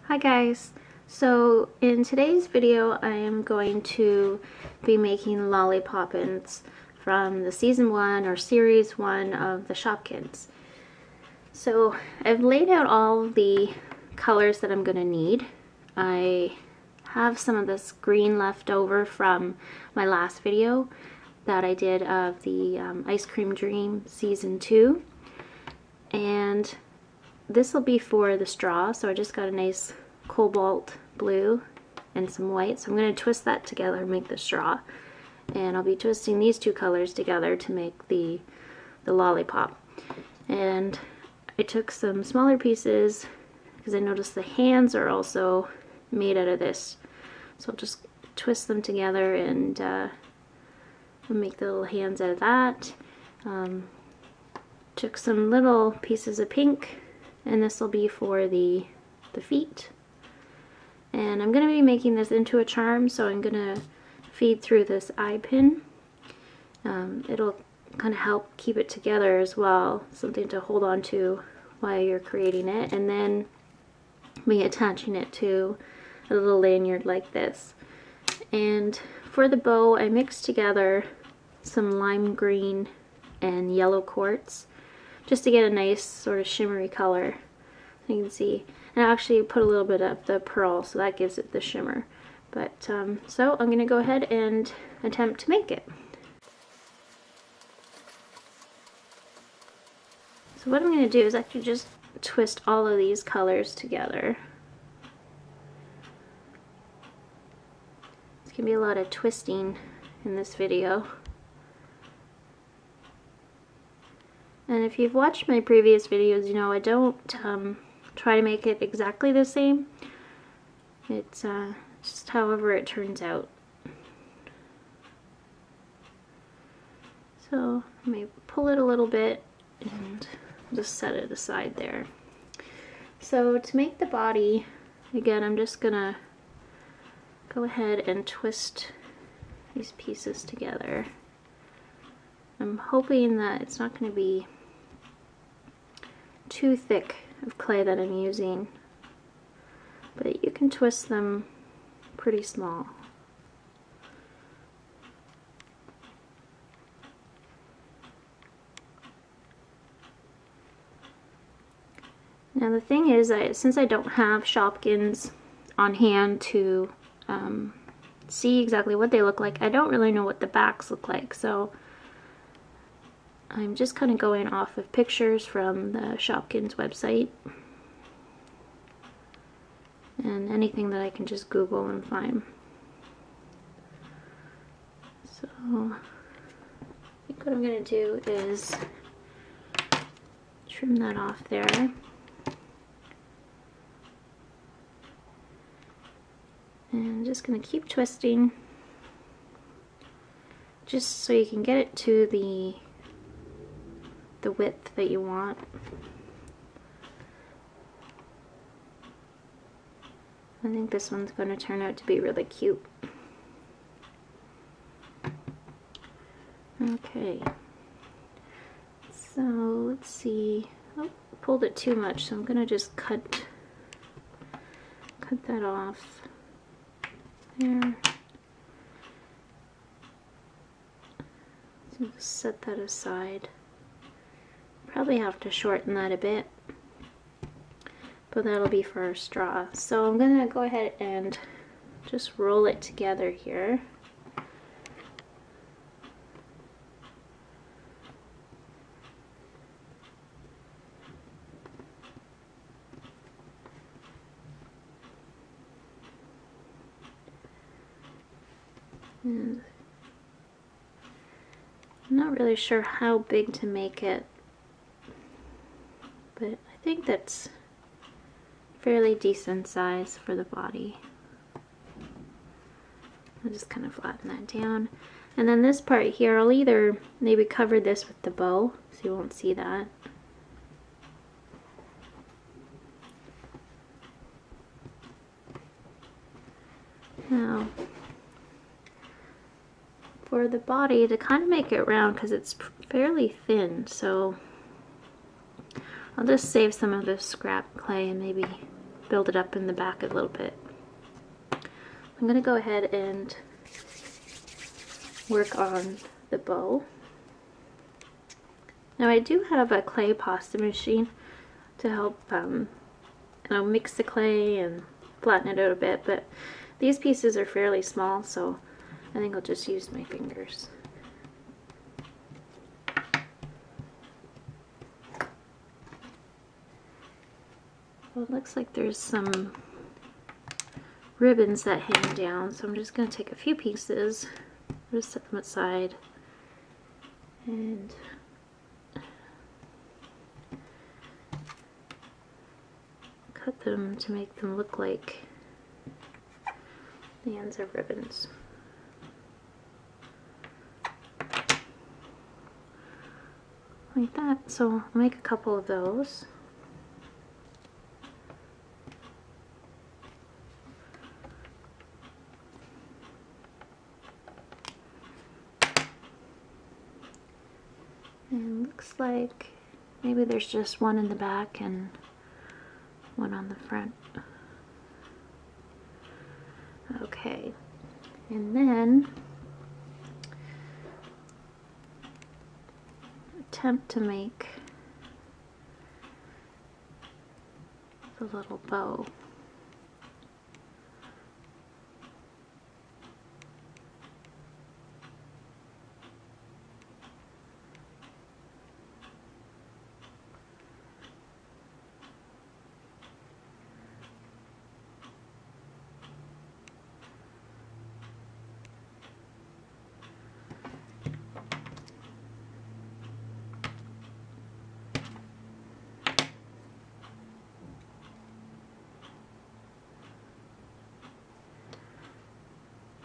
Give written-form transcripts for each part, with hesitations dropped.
Hi guys! So in today's video I am going to be making Lolli Poppins from the season 1 or series 1 of the Shopkins. So I've laid out all the colors that I'm going to need. I have some of this green left over from my last video that I did of the Ice Cream Dream season 2, and this will be for the straw. So I just got a nice cobalt blue and some white, so I'm going to twist that together and make the straw, and I'll be twisting these two colors together to make the lollipop. And I took some smaller pieces because I noticed the hands are also made out of this, so I'll just twist them together and make the little hands out of that. Took some little pieces of pink, and this will be for the feet. And I'm going to be making this into a charm, so I'm going to feed through this eye pin. It'll kind of help keep it together as well, something to hold on to while you're creating it, and then be attaching it to a little lanyard like this. And for the bow, I mixed together some lime green and yellow quartz just to get a nice sort of shimmery color. You can see, and I actually put a little bit of the pearl, so that gives it the shimmer. But so I'm going to go ahead and attempt to make it. So what I'm going to do is actually just twist all of these colors together. There's going to be a lot of twisting in this video. And if you've watched my previous videos, you know I don't try to make it exactly the same. It's just however it turns out. So I may pull it a little bit and just set it aside there. So to make the body, again, I'm just gonna go ahead and twist these pieces together. I'm hoping that it's not going to be too thick of clay that I'm using, but you can twist them pretty small. Now the thing is, since I don't have Shopkins on hand to see exactly what they look like, I don't really know what the backs look like, so I'm just kind of going off of pictures from the Shopkins website and anything that I can just Google and find. So I think what I'm going to do is trim that off there. And I'm just going to keep twisting just so you can get it to the width that you want. I think this one's going to turn out to be really cute. Okay, so let's see. Oh, pulled it too much, so I'm going to just cut that off there. So set that aside. Probably have to shorten that a bit, but that'll be for our straw. So I'm gonna go ahead and just roll it together here. And I'm not really sure how big to make it, but I think that's fairly decent size for the body. I'll just kind of flatten that down. And then this part here, I'll either maybe cover this with the bow so you won't see that. Now, for the body, to kind of make it round, because it's fairly thin, so I'll just save some of this scrap clay and maybe build it up in the back a little bit. I'm gonna go ahead and work on the bow. Now I do have a clay pasta machine to help you know, mix the clay and flatten it out a bit, but these pieces are fairly small, so I think I'll just use my fingers. Well, it looks like there's some ribbons that hang down, so I'm just going to take a few pieces, just set them aside, and cut them to make them look like the ends of ribbons. Like that. So I'll make a couple of those. And looks like maybe there's just one in the back and one on the front. Okay, and then attempt to make the little bow.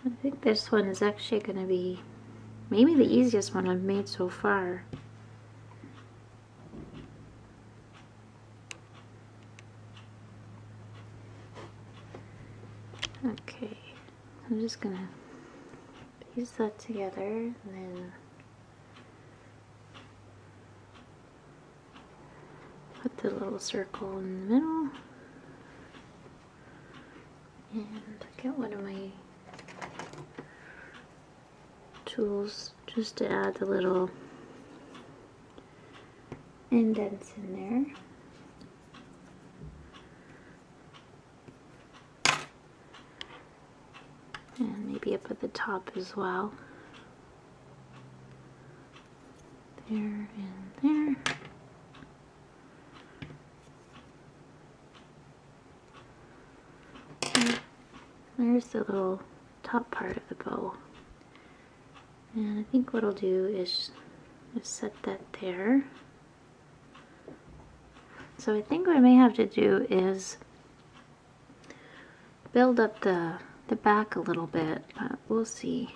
I think this one is actually going to be maybe the easiest one I've made so far. Okay, I'm just going to piece that together and then put the little circle in the middle and get one of my tools just to add the little indents in there. And maybe up at the top as well. There and there. And there's the little top part of the bow. And I think what I'll do is set that there. So I think what I may have to do is build up the back a little bit, but we'll see.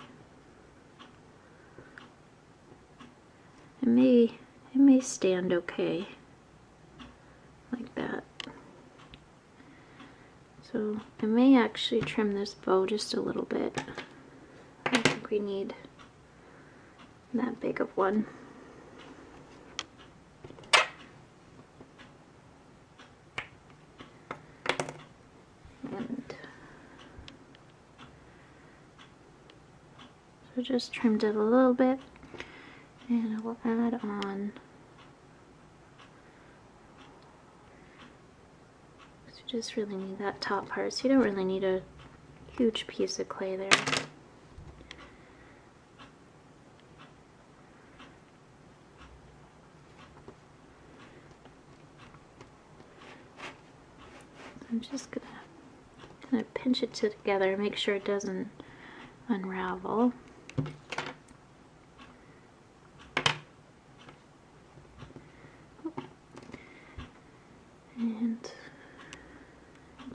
It may stand okay like that. So I may actually trim this bow just a little bit. I don't think we need that big of one. And so just trimmed it a little bit, and I will add on, so you just really need that top part, so you don't really need a huge piece of clay there. I'm just gonna kind of pinch it together, make sure it doesn't unravel. And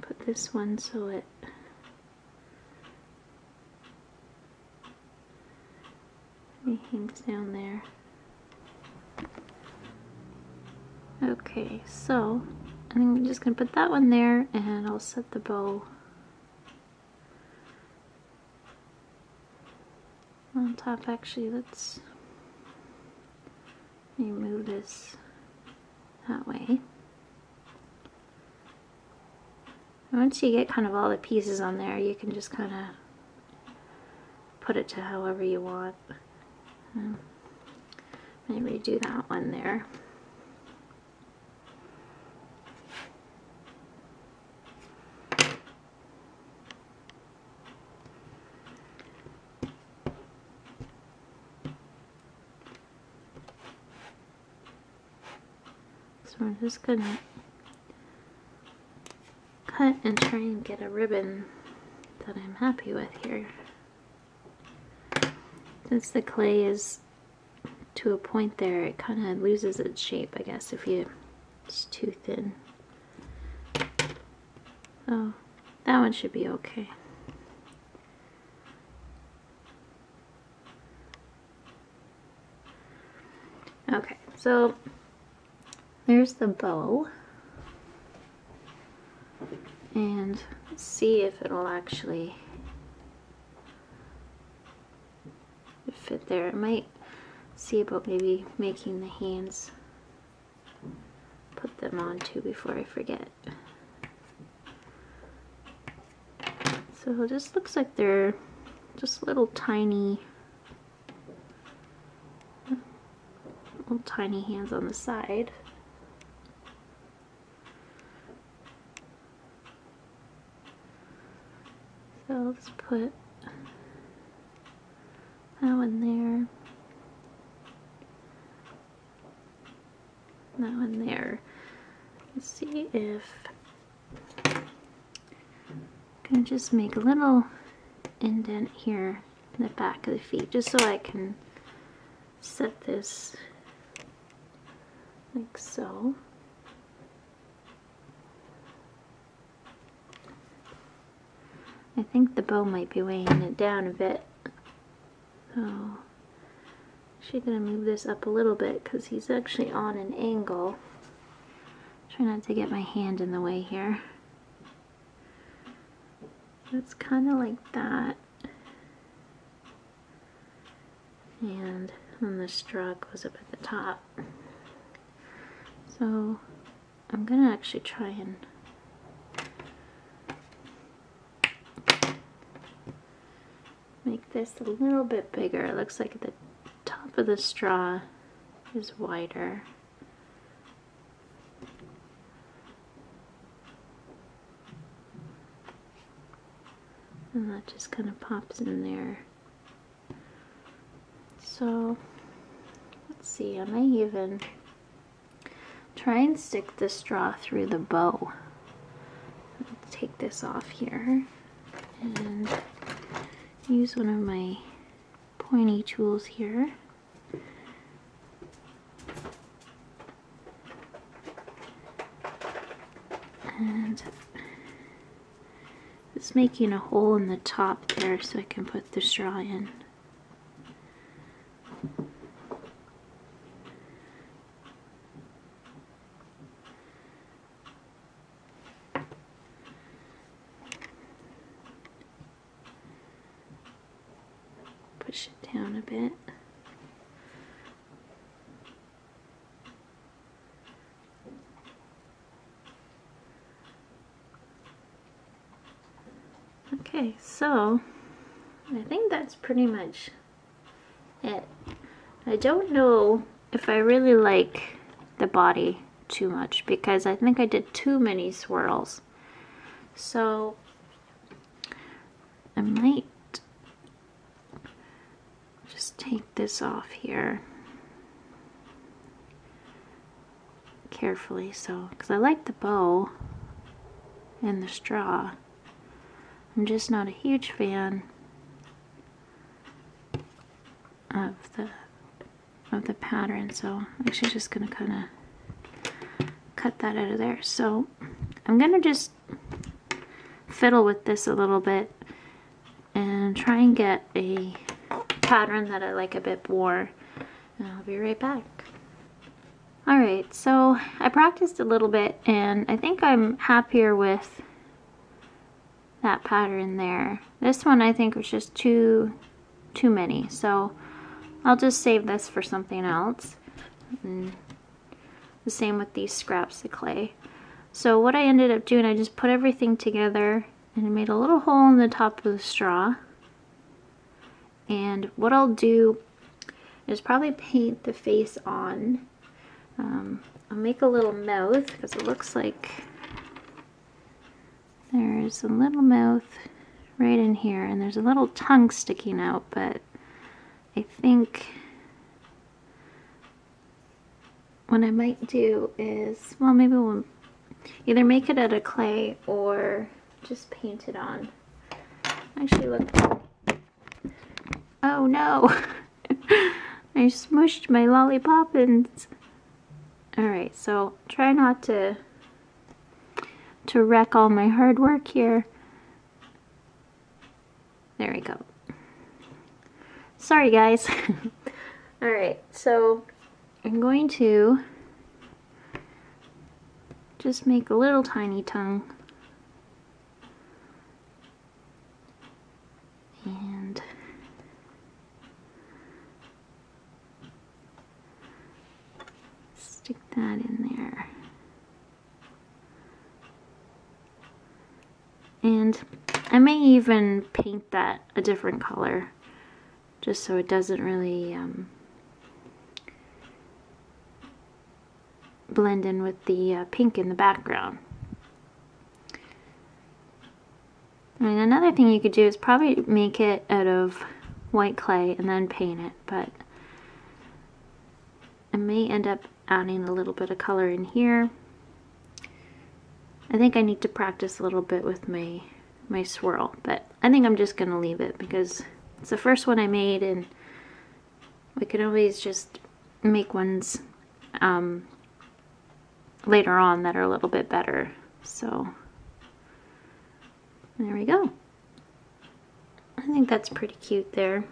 put this one so it hangs down there. Okay, so I'm just going to put that one there, and I'll set the bow on top. Actually, let's move this that way. Once you get kind of all the pieces on there, you can just kind of put it to however you want. Maybe do that one there. So I'm just gonna cut and try and get a ribbon that I'm happy with here. Since the clay is to a point there, it kind of loses its shape, I guess, if it's too thin. So that one should be okay. Okay, so there's the bow. And let's see if it'll actually fit there. I might see about maybe making the hands, put them on too before I forget. So it just looks like they're just little tiny hands on the side. So let's put that one there, that one there. Let's see if I can just make a little indent here in the back of the feet, just so I can set this like so. I think the bow might be weighing it down a bit. So I'm actually going to move this up a little bit because he's actually on an angle. Try not to get my hand in the way here. It's kind of like that. And then the straw goes up at the top. So I'm going to actually try and make this a little bit bigger. It looks like the top of the straw is wider. And that just kind of pops in there. So let's see, I may even try and stick the straw through the bow. Let's take this off here and use one of my pointy tools here. And it's making a hole in the top there so I can put the straw in. Push it down a bit. Okay, so I think that's pretty much it. I don't know if I really like the body too much because I think I did too many swirls. So I might just take this off here carefully, so because I like the bow and the straw. I'm just not a huge fan of the pattern, so I'm actually just gonna kind of cut that out of there. So I'm gonna just fiddle with this a little bit and try and get a pattern that I like a bit more, and I'll be right back. Alright, so I practiced a little bit and I think I'm happier with that pattern there. This one I think was just too many, so I'll just save this for something else. And the same with these scraps of clay. So what I ended up doing, I just put everything together and I made a little hole in the top of the straw. And what I'll do is probably paint the face on. I'll make a little mouth because it looks like there's a little mouth right in here and there's a little tongue sticking out, but I think what I might do is, well, maybe we'll either make it out of clay or just paint it on. Actually, look. Oh no! I smushed my Lolli Poppins. Alright, so try not to wreck all my hard work here. There we go. Sorry guys. Alright, so I'm going to just make a little tiny tongue. And stick that in there. And I may even paint that a different color, just so it doesn't really blend in with the pink in the background. I mean, another thing you could do is probably make it out of white clay and then paint it, but I may end up adding a little bit of color in here. I think I need to practice a little bit with my swirl, but I think I'm just going to leave it because it's the first one I made and we can always just make ones later on that are a little bit better. So there we go. I think that's pretty cute there.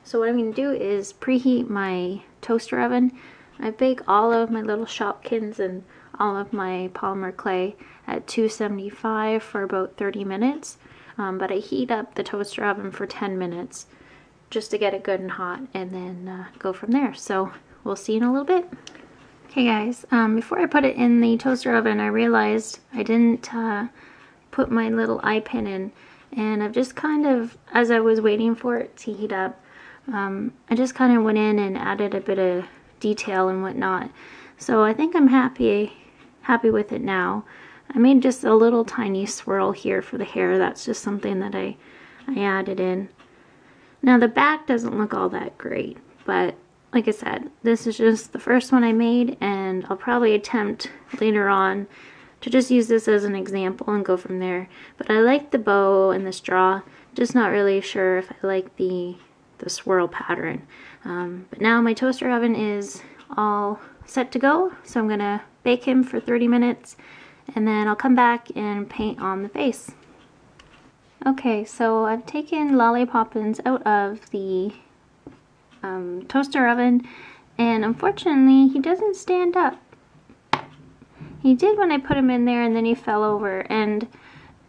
So what I'm going to do is preheat my toaster oven. I bake all of my little Shopkins and all of my polymer clay at 275 for about 30 minutes. But I heat up the toaster oven for 10 minutes just to get it good and hot and then go from there. So we'll see in a little bit. Okay guys, before I put it in the toaster oven, I realized I didn't put my little eye pin in, and I've just kind of, as I was waiting for it to heat up, I just kind of went in and added a bit of detail and whatnot. So I think I'm happy with it now. I made just a little tiny swirl here for the hair. That's just something that I added in. Now the back doesn't look all that great, but like I said, this is just the first one I made, and I'll probably attempt later on to just use this as an example and go from there. But I like the bow and the straw, just not really sure if I like the swirl pattern. But now my toaster oven is all set to go, so I'm gonna bake him for 30 minutes and then I'll come back and paint on the face. Okay, so I've taken Lolli Poppins out of the toaster oven, and unfortunately he doesn't stand up. He did when I put him in there, and then he fell over, and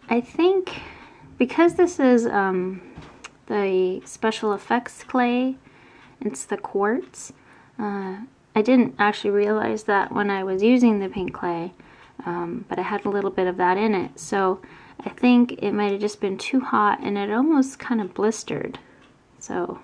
I think because this is the special effects clay, it's the quartz, I didn't actually realize that when I was using the pink clay, but I had a little bit of that in it, so I think it might have just been too hot and it almost kind of blistered, so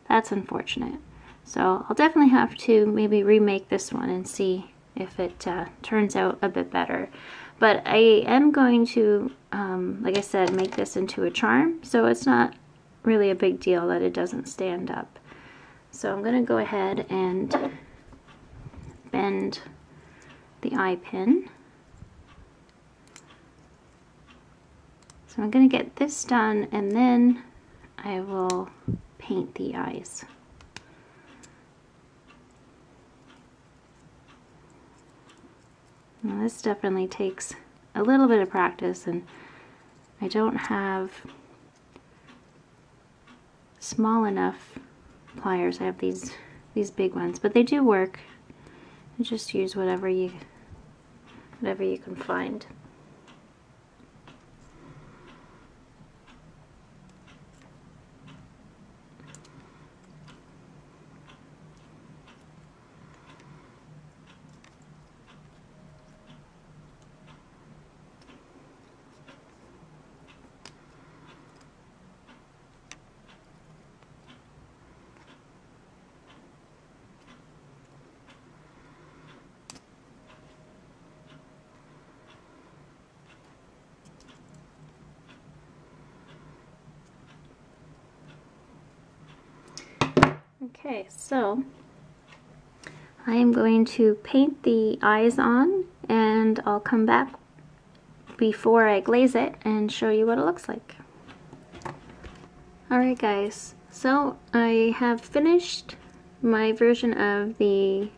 that's unfortunate. So I'll definitely have to maybe remake this one and see if it turns out a bit better. But I am going to, like I said, make this into a charm, so it's not really a big deal that it doesn't stand up. So I'm going to go ahead and bend the eye pin. So I'm going to get this done, and then I will paint the eyes. Now this definitely takes a little bit of practice, and I don't have small enough pliers. I have these big ones, but they do work. You just use whatever you can find. Okay, so I am going to paint the eyes on, and I'll come back before I glaze it and show you what it looks like. Alright guys, so I have finished my version of the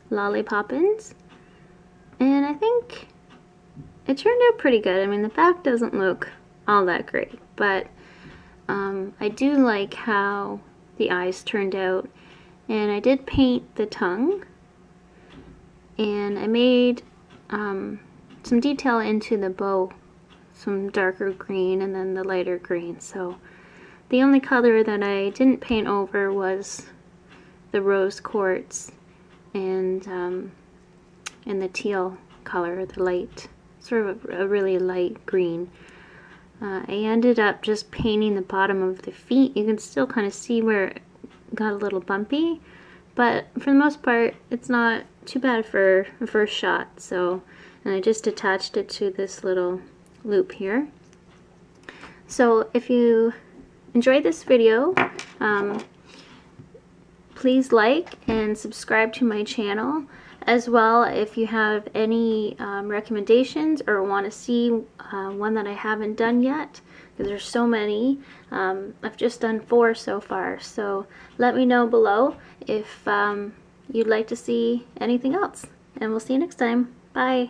Lolli Poppins, and I think it turned out pretty good. I mean, the back doesn't look all that great, but I do like how the eyes turned out. And I did paint the tongue, and I made some detail into the bow, some darker green and then the lighter green. So the only color that I didn't paint over was the rose quartz and the teal color, the light, sort of a really light green. I ended up just painting the bottom of the feet. You can still kind of see where it got a little bumpy, but for the most part it's not too bad for a first shot. So, and I just attached it to this little loop here. So if you enjoyed this video, please like and subscribe to my channel. As well, if you have any recommendations or want to see one that I haven't done yet, because there's so many. I've just done 4 so far, so let me know below if you'd like to see anything else. And we'll see you next time. Bye!